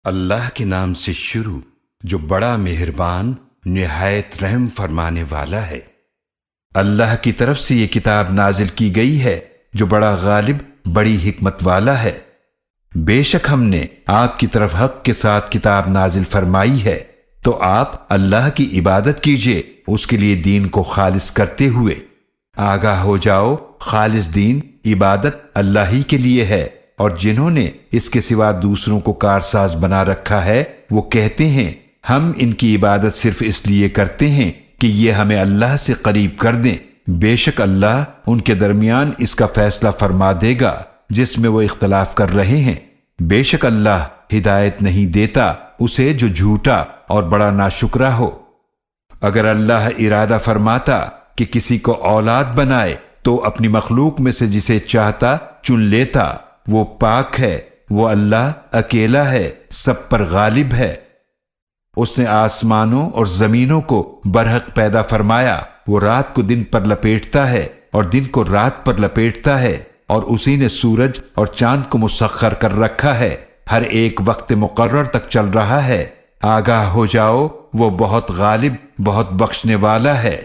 اللہ کے نام سے شروع جو بڑا مہربان نہایت رحم فرمانے والا ہے۔ اللہ کی طرف سے یہ کتاب نازل کی گئی ہے جو بڑا غالب بڑی حکمت والا ہے۔ بے شک ہم نے آپ کی طرف حق کے ساتھ کتاب نازل فرمائی ہے، تو آپ اللہ کی عبادت کیجئے اس کے لیے دین کو خالص کرتے ہوئے۔ آگاہ ہو جاؤ، خالص دین عبادت اللہ ہی کے لیے ہے، اور جنہوں نے اس کے سوا دوسروں کو کارساز بنا رکھا ہے وہ کہتے ہیں ہم ان کی عبادت صرف اس لیے کرتے ہیں کہ یہ ہمیں اللہ سے قریب کر دیں۔ بے شک اللہ ان کے درمیان اس کا فیصلہ فرما دے گا جس میں وہ اختلاف کر رہے ہیں۔ بے شک اللہ ہدایت نہیں دیتا اسے جو جھوٹا اور بڑا ناشکرا ہو۔ اگر اللہ ارادہ فرماتا کہ کسی کو اولاد بنائے تو اپنی مخلوق میں سے جسے چاہتا چن لیتا۔ وہ پاک ہے، وہ اللہ اکیلا ہے، سب پر غالب ہے۔ اس نے آسمانوں اور زمینوں کو برحق پیدا فرمایا۔ وہ رات کو دن پر لپیٹتا ہے اور دن کو رات پر لپیٹتا ہے، اور اسی نے سورج اور چاند کو مسخر کر رکھا ہے، ہر ایک وقت مقرر تک چل رہا ہے۔ آگاہ ہو جاؤ، وہ بہت غالب بہت بخشنے والا ہے۔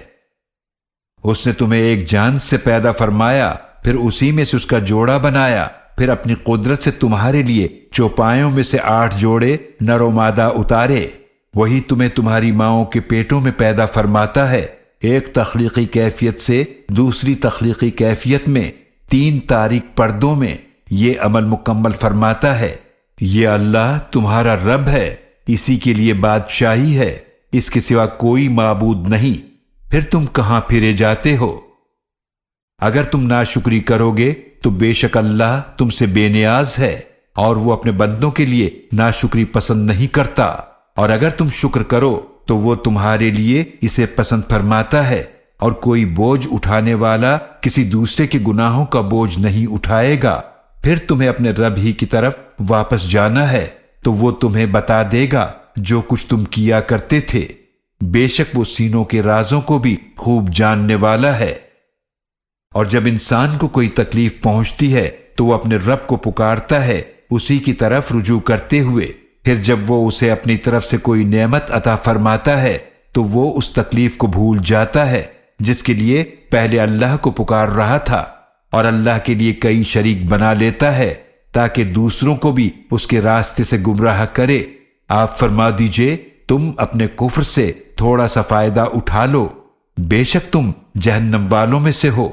اس نے تمہیں ایک جان سے پیدا فرمایا، پھر اسی میں سے اس کا جوڑا بنایا، پھر اپنی قدرت سے تمہارے لیے چوپایوں میں سے 8 جوڑے نر و مادہ اتارے۔ وہی تمہیں تمہاری ماؤں کے پیٹوں میں پیدا فرماتا ہے، ایک تخلیقی کیفیت سے دوسری تخلیقی کیفیت میں، 3 تاریک پردوں میں۔ یہ عمل مکمل فرماتا ہے۔ یہ اللہ تمہارا رب ہے، اسی کے لیے بادشاہی ہے، اس کے سوا کوئی معبود نہیں۔ پھر تم کہاں پھرے جاتے ہو؟ اگر تم ناشکری کرو گے تو بے شک اللہ تم سے بے نیاز ہے، اور وہ اپنے بندوں کے لیے ناشکری پسند نہیں کرتا۔ اور اگر تم شکر کرو تو وہ تمہارے لیے اسے پسند فرماتا ہے، اور کوئی بوجھ اٹھانے والا کسی دوسرے کے گناہوں کا بوجھ نہیں اٹھائے گا۔ پھر تمہیں اپنے رب ہی کی طرف واپس جانا ہے، تو وہ تمہیں بتا دے گا جو کچھ تم کیا کرتے تھے۔ بے شک وہ سینوں کے رازوں کو بھی خوب جاننے والا ہے۔ اور جب انسان کو کوئی تکلیف پہنچتی ہے تو وہ اپنے رب کو پکارتا ہے اسی کی طرف رجوع کرتے ہوئے۔ پھر جب وہ اسے اپنی طرف سے کوئی نعمت عطا فرماتا ہے تو وہ اس تکلیف کو بھول جاتا ہے جس کے لیے پہلے اللہ کو پکار رہا تھا، اور اللہ کے لیے کئی شریک بنا لیتا ہے تاکہ دوسروں کو بھی اس کے راستے سے گمراہ کرے۔ آپ فرما دیجئے تم اپنے کفر سے تھوڑا سا فائدہ اٹھا لو، بے شک تم جہنم والوں میں سے ہو۔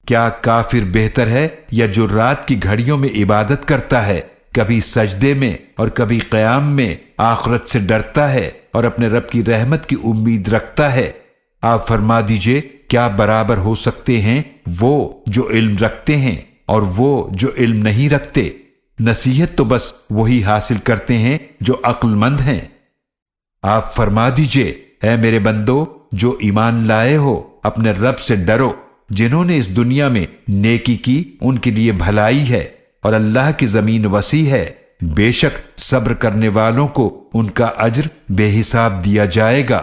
کیا کافر بہتر ہے یا جو رات کی گھڑیوں میں عبادت کرتا ہے، کبھی سجدے میں اور کبھی قیام میں، آخرت سے ڈرتا ہے اور اپنے رب کی رحمت کی امید رکھتا ہے؟ آپ فرما دیجئے کیا برابر ہو سکتے ہیں وہ جو علم رکھتے ہیں اور وہ جو علم نہیں رکھتے؟ نصیحت تو بس وہی حاصل کرتے ہیں جو عقل مند ہیں۔ آپ فرما دیجئے اے میرے بندو جو ایمان لائے ہو، اپنے رب سے ڈرو۔ جنہوں نے اس دنیا میں نیکی کی ان کے لیے بھلائی ہے، اور اللہ کی زمین وسیع ہے، بے شک صبر کرنے والوں کو ان کا اجر بے حساب دیا جائے گا۔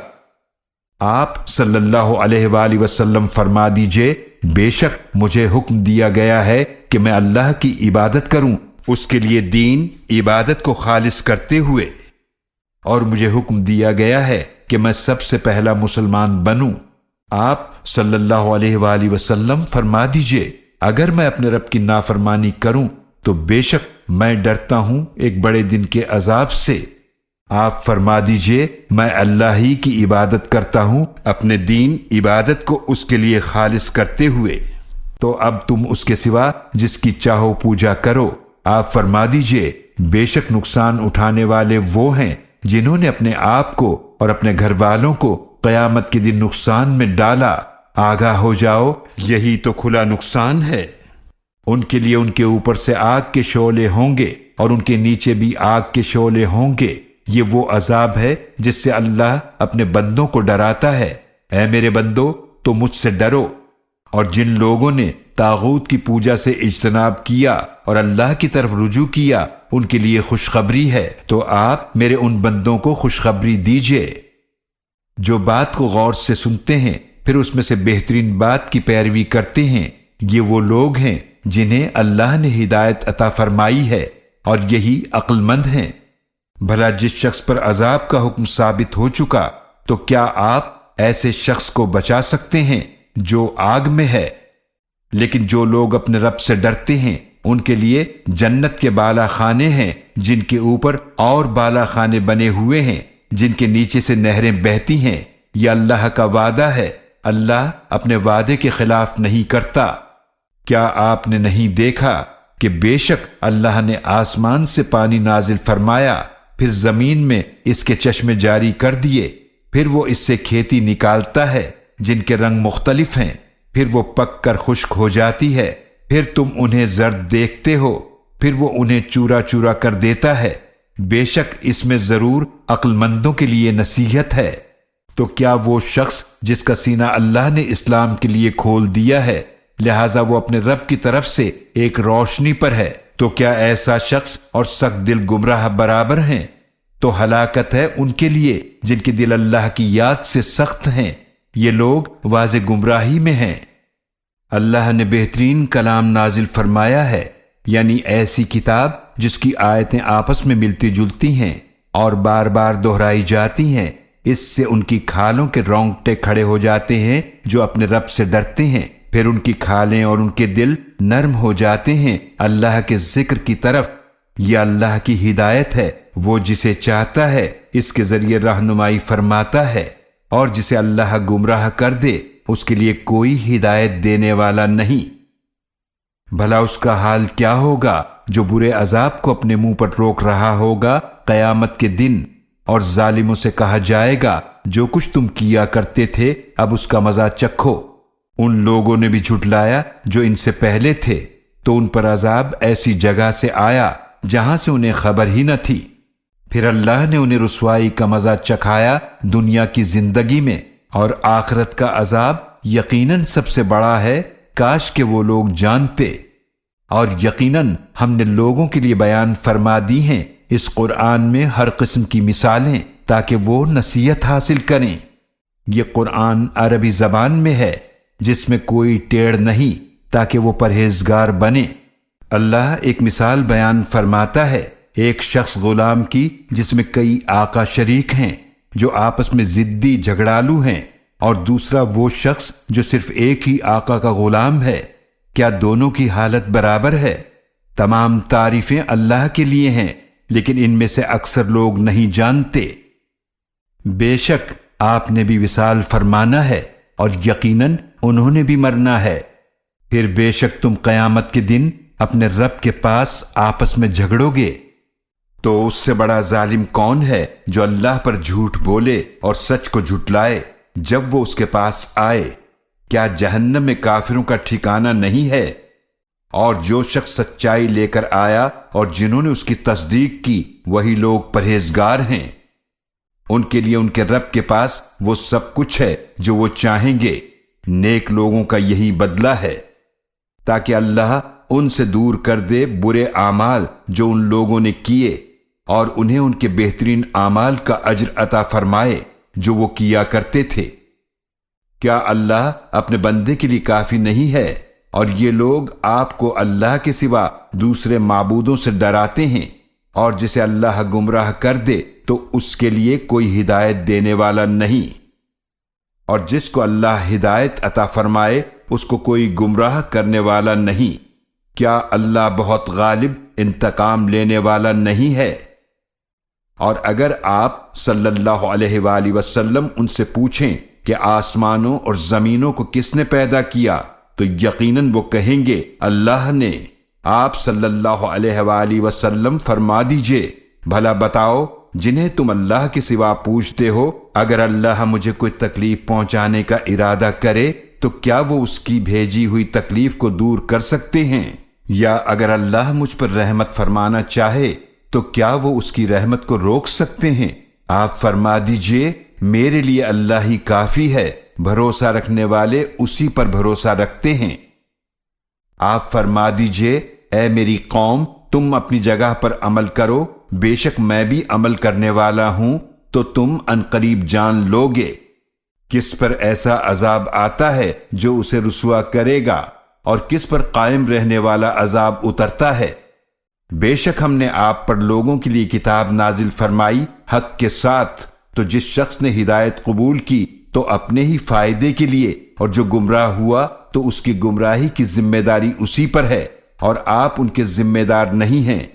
آپ صلی اللہ علیہ وآلہ وسلم فرما دیجئے بے شک مجھے حکم دیا گیا ہے کہ میں اللہ کی عبادت کروں، اس کے لیے دین عبادت کو خالص کرتے ہوئے، اور مجھے حکم دیا گیا ہے کہ میں سب سے پہلا مسلمان بنوں۔ آپ صلی اللہ علیہ وآلہ وسلم فرما دیجئے اگر میں اپنے رب کی نافرمانی کروں تو بے شک میں ڈرتا ہوں ایک بڑے دن کے عذاب سے۔ آپ فرما دیجئے میں اللہ ہی کی عبادت کرتا ہوں، اپنے دین عبادت کو اس کے لیے خالص کرتے ہوئے، تو اب تم اس کے سوا جس کی چاہو پوجا کرو۔ آپ فرما دیجئے بے شک نقصان اٹھانے والے وہ ہیں جنہوں نے اپنے آپ کو اور اپنے گھر والوں کو قیامت کے دن نقصان میں ڈالا۔ آگاہ ہو جاؤ یہی تو کھلا نقصان ہے۔ ان کے لیے ان کے اوپر سے آگ کے شعلے ہوں گے اور ان کے نیچے بھی آگ کے شعلے ہوں گے۔ یہ وہ عذاب ہے جس سے اللہ اپنے بندوں کو ڈراتا ہے۔ اے میرے بندو تو مجھ سے ڈرو۔ اور جن لوگوں نے طاغوت کی پوجا سے اجتناب کیا اور اللہ کی طرف رجوع کیا ان کے لیے خوشخبری ہے، تو آپ میرے ان بندوں کو خوشخبری دیجئے جو بات کو غور سے سنتے ہیں پھر اس میں سے بہترین بات کی پیروی کرتے ہیں۔ یہ وہ لوگ ہیں جنہیں اللہ نے ہدایت عطا فرمائی ہے، اور یہی عقل مند ہیں۔ بھلا جس شخص پر عذاب کا حکم ثابت ہو چکا تو کیا آپ ایسے شخص کو بچا سکتے ہیں جو آگ میں ہے؟ لیکن جو لوگ اپنے رب سے ڈرتے ہیں ان کے لیے جنت کے بالا خانے ہیں جن کے اوپر اور بالا خانے بنے ہوئے ہیں جن کے نیچے سے نہریں بہتی ہیں۔ یہ اللہ کا وعدہ ہے، اللہ اپنے وعدے کے خلاف نہیں کرتا۔ کیا آپ نے نہیں دیکھا کہ بے شک اللہ نے آسمان سے پانی نازل فرمایا، پھر زمین میں اس کے چشمے جاری کر دیے، پھر وہ اس سے کھیتی نکالتا ہے جن کے رنگ مختلف ہیں، پھر وہ پک کر خشک ہو جاتی ہے، پھر تم انہیں زرد دیکھتے ہو، پھر وہ انہیں چورا چورا کر دیتا ہے۔ بے شک اس میں ضرور عقل مندوں کے لیے نصیحت ہے۔ تو کیا وہ شخص جس کا سینہ اللہ نے اسلام کے لیے کھول دیا ہے، لہذا وہ اپنے رب کی طرف سے ایک روشنی پر ہے، تو کیا ایسا شخص اور سخت دل گمراہ برابر ہیں؟ تو ہلاکت ہے ان کے لیے جن کے دل اللہ کی یاد سے سخت ہیں، یہ لوگ واضح گمراہی میں ہیں۔ اللہ نے بہترین کلام نازل فرمایا ہے، یعنی ایسی کتاب جس کی آیتیں آپس میں ملتی جلتی ہیں اور بار بار دہرائی جاتی ہیں۔ اس سے ان کی کھالوں کے رونگٹے کھڑے ہو جاتے ہیں جو اپنے رب سے ڈرتے ہیں، پھر ان کی کھالیں اور ان کے دل نرم ہو جاتے ہیں اللہ کے ذکر کی طرف۔ یہ اللہ کی ہدایت ہے، وہ جسے چاہتا ہے اس کے ذریعے رہنمائی فرماتا ہے، اور جسے اللہ گمراہ کر دے اس کے لیے کوئی ہدایت دینے والا نہیں۔ بھلا اس کا حال کیا ہوگا جو برے عذاب کو اپنے منہ پر روک رہا ہوگا قیامت کے دن، اور ظالموں سے کہا جائے گا جو کچھ تم کیا کرتے تھے اب اس کا مزہ چکھو۔ ان لوگوں نے بھی جھٹلایا جو ان سے پہلے تھے، تو ان پر عذاب ایسی جگہ سے آیا جہاں سے انہیں خبر ہی نہ تھی۔ پھر اللہ نے انہیں رسوائی کا مزہ چکھایا دنیا کی زندگی میں، اور آخرت کا عذاب یقیناً سب سے بڑا ہے، کاش کہ وہ لوگ جانتے۔ اور یقیناً ہم نے لوگوں کے لیے بیان فرما دی ہیں اس قرآن میں ہر قسم کی مثالیں تاکہ وہ نصیحت حاصل کریں۔ یہ قرآن عربی زبان میں ہے جس میں کوئی ٹیڑھ نہیں تاکہ وہ پرہیزگار بنے۔ اللہ ایک مثال بیان فرماتا ہے ایک شخص غلام کی جس میں کئی آقا شریک ہیں جو آپس میں ضدی جھگڑالو ہیں، اور دوسرا وہ شخص جو صرف ایک ہی آقا کا غلام ہے۔ کیا دونوں کی حالت برابر ہے؟ تمام تعریفیں اللہ کے لیے ہیں، لیکن ان میں سے اکثر لوگ نہیں جانتے۔ بے شک آپ نے بھی وصال فرمانا ہے، اور یقیناً انہوں نے بھی مرنا ہے۔ پھر بے شک تم قیامت کے دن اپنے رب کے پاس آپس میں جھگڑو گے۔ تو اس سے بڑا ظالم کون ہے جو اللہ پر جھوٹ بولے اور سچ کو جھٹلائے جب وہ اس کے پاس آئے؟ کیا جہنم میں کافروں کا ٹھکانہ نہیں ہے؟ اور جو شخص سچائی لے کر آیا اور جنہوں نے اس کی تصدیق کی وہی لوگ پرہیزگار ہیں، ان کے لیے ان کے رب کے پاس وہ سب کچھ ہے جو وہ چاہیں گے۔ نیک لوگوں کا یہی بدلہ ہے، تاکہ اللہ ان سے دور کر دے برے اعمال جو ان لوگوں نے کیے، اور انہیں ان کے بہترین اعمال کا اجر عطا فرمائے جو وہ کیا کرتے تھے۔ کیا اللہ اپنے بندے کے لیے کافی نہیں ہے؟ اور یہ لوگ آپ کو اللہ کے سوا دوسرے معبودوں سے ڈراتے ہیں، اور جسے اللہ گمراہ کر دے تو اس کے لیے کوئی ہدایت دینے والا نہیں، اور جس کو اللہ ہدایت عطا فرمائے اس کو کوئی گمراہ کرنے والا نہیں۔ کیا اللہ بہت غالب انتقام لینے والا نہیں ہے؟ اور اگر آپ صلی اللہ علیہ وآلہ وسلم ان سے پوچھیں کہ آسمانوں اور زمینوں کو کس نے پیدا کیا، تو یقیناً وہ کہیں گے اللہ نے۔ آپ صلی اللہ علیہ وآلہ وسلم فرما دیجئے، بھلا بتاؤ جنہیں تم اللہ کے سوا پوچھتے ہو، اگر اللہ مجھے کوئی تکلیف پہنچانے کا ارادہ کرے تو کیا وہ اس کی بھیجی ہوئی تکلیف کو دور کر سکتے ہیں؟ یا اگر اللہ مجھ پر رحمت فرمانا چاہے تو کیا وہ اس کی رحمت کو روک سکتے ہیں؟ آپ فرما دیجئے میرے لیے اللہ ہی کافی ہے، بھروسہ رکھنے والے اسی پر بھروسہ رکھتے ہیں۔ آپ فرما دیجئے اے میری قوم، تم اپنی جگہ پر عمل کرو، بے شک میں بھی عمل کرنے والا ہوں، تو تم عنقریب جان لوگے کس پر ایسا عذاب آتا ہے جو اسے رسوا کرے گا، اور کس پر قائم رہنے والا عذاب اترتا ہے۔ بے شک ہم نے آپ پر لوگوں کے لیے کتاب نازل فرمائی حق کے ساتھ، تو جس شخص نے ہدایت قبول کی تو اپنے ہی فائدے کے لیے، اور جو گمراہ ہوا تو اس کی گمراہی کی ذمہ داری اسی پر ہے، اور آپ ان کے ذمہ دار نہیں ہیں۔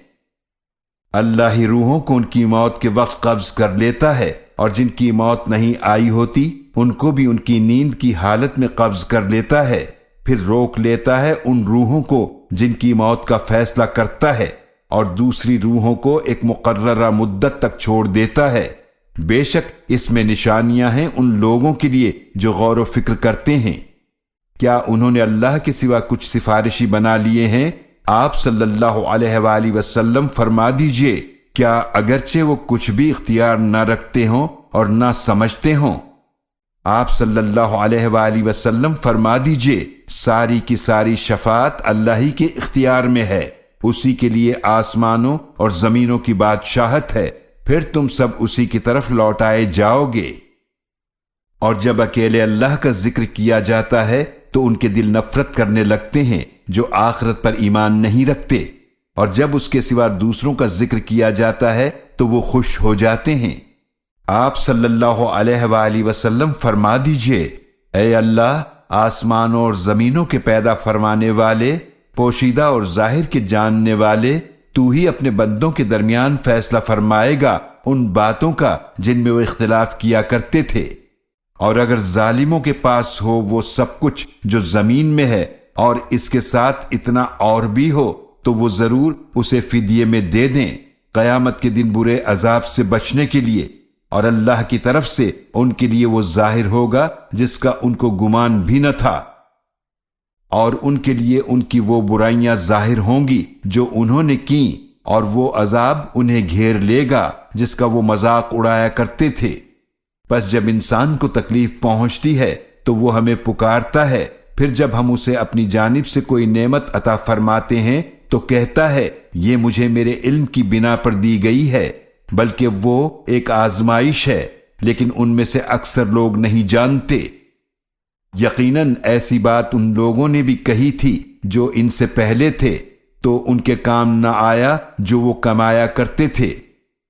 اللہ ہی روحوں کو ان کی موت کے وقت قبض کر لیتا ہے، اور جن کی موت نہیں آئی ہوتی ان کو بھی ان کی نیند کی حالت میں قبض کر لیتا ہے، پھر روک لیتا ہے ان روحوں کو جن کی موت کا فیصلہ کرتا ہے، اور دوسری روحوں کو ایک مقررہ مدت تک چھوڑ دیتا ہے۔ بے شک اس میں نشانیاں ہیں ان لوگوں کے لیے جو غور و فکر کرتے ہیں۔ کیا انہوں نے اللہ کے سوا کچھ سفارشی بنا لیے ہیں؟ آپ صلی اللہ علیہ وآلہ وسلم فرما دیجئے، کیا اگرچہ وہ کچھ بھی اختیار نہ رکھتے ہوں اور نہ سمجھتے ہوں؟ آپ صلی اللہ علیہ وآلہ وسلم فرما دیجئے، ساری کی ساری شفاعت اللہ ہی کے اختیار میں ہے، اسی کے لیے آسمانوں اور زمینوں کی بادشاہت ہے، پھر تم سب اسی کی طرف لوٹائے جاؤ گے۔ اور جب اکیلے اللہ کا ذکر کیا جاتا ہے تو ان کے دل نفرت کرنے لگتے ہیں جو آخرت پر ایمان نہیں رکھتے، اور جب اس کے سوا دوسروں کا ذکر کیا جاتا ہے تو وہ خوش ہو جاتے ہیں۔ آپ صلی اللہ علیہ وآلہ وسلم فرما دیجئے، اے اللہ، آسمانوں اور زمینوں کے پیدا فرمانے والے، پوشیدہ اور ظاہر کے جاننے والے، تو ہی اپنے بندوں کے درمیان فیصلہ فرمائے گا ان باتوں کا جن میں وہ اختلاف کیا کرتے تھے۔ اور اگر ظالموں کے پاس ہو وہ سب کچھ جو زمین میں ہے اور اس کے ساتھ اتنا اور بھی ہو تو وہ ضرور اسے فدیے میں دے دیں، قیامت کے دن برے عذاب سے بچنے کے لیے، اور اللہ کی طرف سے ان کے لیے وہ ظاہر ہوگا جس کا ان کو گمان بھی نہ تھا، اور ان کے لیے ان کی وہ برائیاں ظاہر ہوں گی جو انہوں نے کی، اور وہ عذاب انہیں گھیر لے گا جس کا وہ مذاق اڑایا کرتے تھے۔ پس جب انسان کو تکلیف پہنچتی ہے تو وہ ہمیں پکارتا ہے، پھر جب ہم اسے اپنی جانب سے کوئی نعمت عطا فرماتے ہیں تو کہتا ہے یہ مجھے میرے علم کی بنا پر دی گئی ہے، بلکہ وہ ایک آزمائش ہے، لیکن ان میں سے اکثر لوگ نہیں جانتے۔ یقیناً ایسی بات ان لوگوں نے بھی کہی تھی جو ان سے پہلے تھے، تو ان کے کام نہ آیا جو وہ کمایا کرتے تھے،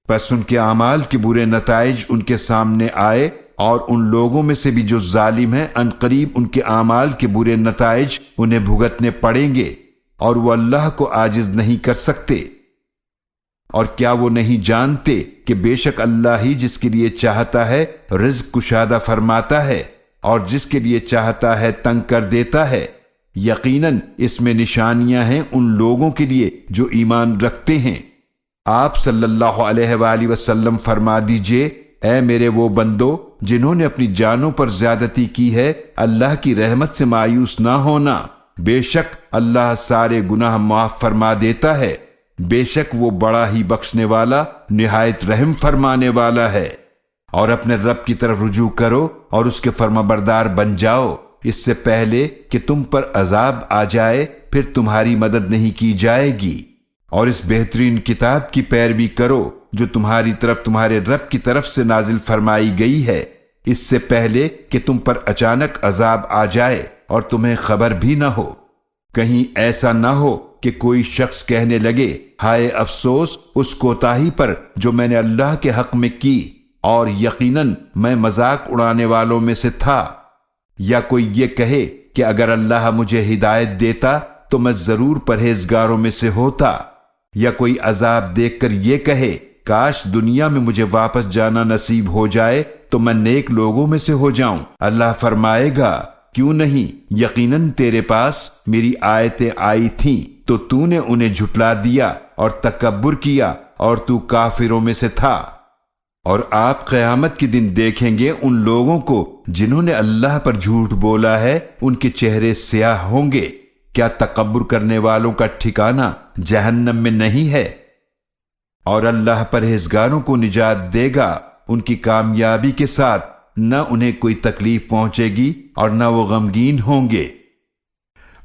پس ان کے اعمال کے برے نتائج ان کے سامنے آئے، اور ان لوگوں میں سے بھی جو ظالم ہیں ان قریب ان کے اعمال کے برے نتائج انہیں بھگتنے پڑیں گے، اور وہ اللہ کو عاجز نہیں کر سکتے۔ اور کیا وہ نہیں جانتے کہ بے شک اللہ ہی جس کے لیے چاہتا ہے رزق کشادہ فرماتا ہے، اور جس کے لیے چاہتا ہے تنگ کر دیتا ہے۔ یقیناً اس میں نشانیاں ہیں ان لوگوں کے لیے جو ایمان رکھتے ہیں۔ آپ صلی اللہ علیہ وآلہ وسلم فرما دیجئے، اے میرے وہ بندو جنہوں نے اپنی جانوں پر زیادتی کی ہے، اللہ کی رحمت سے مایوس نہ ہونا، بے شک اللہ سارے گناہ معاف فرما دیتا ہے، بے شک وہ بڑا ہی بخشنے والا نہایت رحم فرمانے والا ہے۔ اور اپنے رب کی طرف رجوع کرو اور اس کے فرمانبردار بن جاؤ، اس سے پہلے کہ تم پر عذاب آ جائے پھر تمہاری مدد نہیں کی جائے گی، اور اس بہترین کتاب کی پیروی کرو جو تمہاری طرف تمہارے رب کی طرف سے نازل فرمائی گئی ہے، اس سے پہلے کہ تم پر اچانک عذاب آ جائے اور تمہیں خبر بھی نہ ہو۔ کہیں ایسا نہ ہو کہ کوئی شخص کہنے لگے، ہائے افسوس اس کوتاہی پر جو میں نے اللہ کے حق میں کی، اور یقیناً میں مذاق اڑانے والوں میں سے تھا۔ یا کوئی یہ کہے کہ اگر اللہ مجھے ہدایت دیتا تو میں ضرور پرہیزگاروں میں سے ہوتا۔ یا کوئی عذاب دیکھ کر یہ کہے، کاش دنیا میں مجھے واپس جانا نصیب ہو جائے تو میں نیک لوگوں میں سے ہو جاؤں۔ اللہ فرمائے گا، کیوں نہیں، یقیناً تیرے پاس میری آیتیں آئی تھیں تو تو نے انہیں جھٹلا دیا اور تکبر کیا، اور تو کافروں میں سے تھا۔ اور آپ قیامت کے دن دیکھیں گے ان لوگوں کو جنہوں نے اللہ پر جھوٹ بولا ہے، ان کے چہرے سیاہ ہوں گے۔ کیا تکبر کرنے والوں کا ٹھکانہ جہنم میں نہیں ہے؟ اور اللہ پرہیزگاروں کو نجات دے گا ان کی کامیابی کے ساتھ، نہ انہیں کوئی تکلیف پہنچے گی اور نہ وہ غمگین ہوں گے۔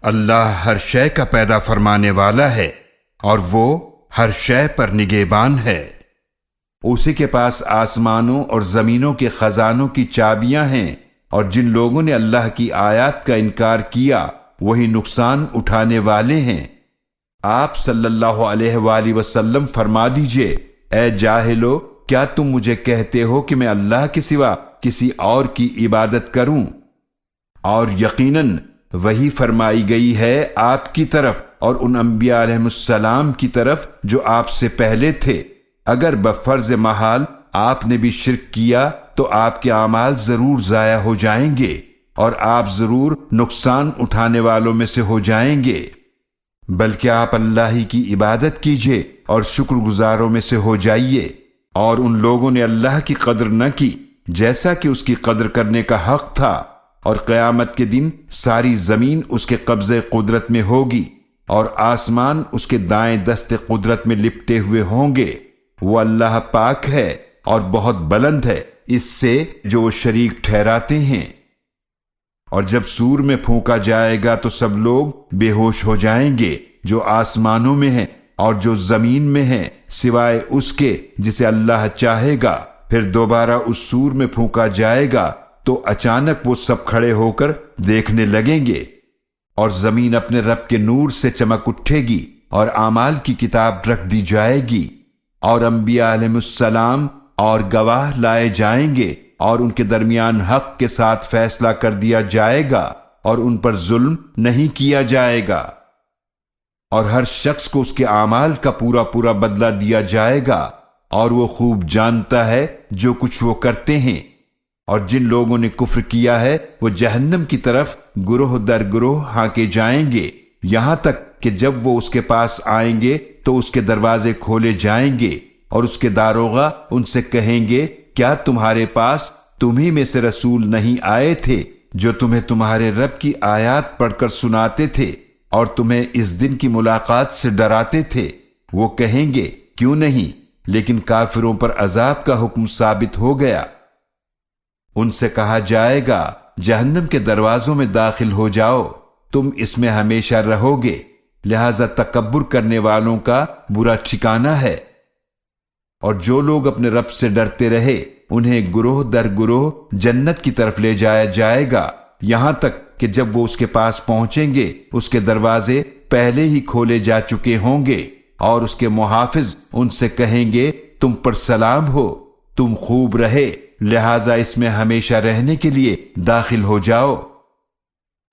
اللہ ہر شے کا پیدا فرمانے والا ہے، اور وہ ہر شے پر نگہبان ہے۔ اسی کے پاس آسمانوں اور زمینوں کے خزانوں کی چابیاں ہیں، اور جن لوگوں نے اللہ کی آیات کا انکار کیا وہی نقصان اٹھانے والے ہیں۔ آپ صلی اللہ علیہ وآلہ وسلم فرما دیجئے، اے جاہلو، کیا تم مجھے کہتے ہو کہ میں اللہ کے سوا کسی اور کی عبادت کروں؟ اور یقیناً وہی فرمائی گئی ہے آپ کی طرف اور ان انبیاء علیہ السلام کی طرف جو آپ سے پہلے تھے، اگر بفرض محال آپ نے بھی شرک کیا تو آپ کے اعمال ضرور ضائع ہو جائیں گے اور آپ ضرور نقصان اٹھانے والوں میں سے ہو جائیں گے، بلکہ آپ اللہ ہی کی عبادت کیجئے اور شکر گزاروں میں سے ہو جائیے۔ اور ان لوگوں نے اللہ کی قدر نہ کی جیسا کہ اس کی قدر کرنے کا حق تھا، اور قیامت کے دن ساری زمین اس کے قبضے قدرت میں ہوگی اور آسمان اس کے دائیں دست قدرت میں لپٹے ہوئے ہوں گے۔ وہ اللہ پاک ہے اور بہت بلند ہے اس سے جو وہ شریک ٹھہراتے ہیں۔ اور جب سور میں پھونکا جائے گا تو سب لوگ بے ہوش ہو جائیں گے، جو آسمانوں میں ہیں اور جو زمین میں ہیں، سوائے اس کے جسے اللہ چاہے گا۔ پھر دوبارہ اس سور میں پھونکا جائے گا تو اچانک وہ سب کھڑے ہو کر دیکھنے لگیں گے، اور زمین اپنے رب کے نور سے چمک اٹھے گی اور اعمال کی کتاب رکھ دی جائے گی، اور انبیاء علیہ السلام اور گواہ لائے جائیں گے، اور ان کے درمیان حق کے ساتھ فیصلہ کر دیا جائے گا اور ان پر ظلم نہیں کیا جائے گا، اور ہر شخص کو اس کے اعمال کا پورا پورا بدلہ دیا جائے گا، اور وہ خوب جانتا ہے جو کچھ وہ کرتے ہیں۔ اور جن لوگوں نے کفر کیا ہے وہ جہنم کی طرف گروہ در گروہ ہانکے جائیں گے، یہاں تک کہ جب وہ اس کے پاس آئیں گے تو اس کے دروازے کھولے جائیں گے، اور اس کے داروغہ ان سے کہیں گے، کیا تمہارے پاس تمہیں میں سے رسول نہیں آئے تھے جو تمہیں تمہارے رب کی آیات پڑھ کر سناتے تھے اور تمہیں اس دن کی ملاقات سے ڈراتے تھے؟ وہ کہیں گے، کیوں نہیں، لیکن کافروں پر عذاب کا حکم ثابت ہو گیا۔ ان سے کہا جائے گا، جہنم کے دروازوں میں داخل ہو جاؤ، تم اس میں ہمیشہ رہو گے، لہذا تکبر کرنے والوں کا برا ٹھکانہ ہے۔ اور جو لوگ اپنے رب سے ڈرتے رہے انہیں گروہ در گروہ جنت کی طرف لے جایا جائے گا، یہاں تک کہ جب وہ اس کے پاس پہنچیں گے اس کے دروازے پہلے ہی کھولے جا چکے ہوں گے، اور اس کے محافظ ان سے کہیں گے، تم پر سلام ہو، تم خوب رہے، لہذا اس میں ہمیشہ رہنے کے لیے داخل ہو جاؤ۔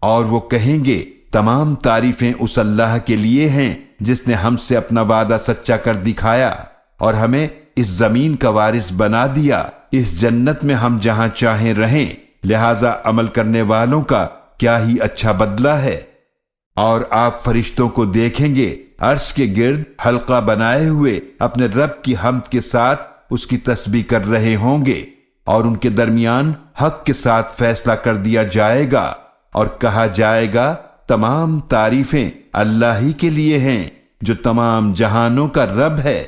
اور وہ کہیں گے، تمام تعریفیں اس اللہ کے لیے ہیں جس نے ہم سے اپنا وعدہ سچا کر دکھایا اور ہمیں اس زمین کا وارث بنا دیا، اس جنت میں ہم جہاں چاہیں رہیں، لہذا عمل کرنے والوں کا کیا ہی اچھا بدلہ ہے۔ اور آپ فرشتوں کو دیکھیں گے عرش کے گرد حلقہ بنائے ہوئے اپنے رب کی حمد کے ساتھ اس کی تسبیح کر رہے ہوں گے، اور ان کے درمیان حق کے ساتھ فیصلہ کر دیا جائے گا، اور کہا جائے گا، تمام تعریفیں اللہ ہی کے لیے ہیں جو تمام جہانوں کا رب ہے۔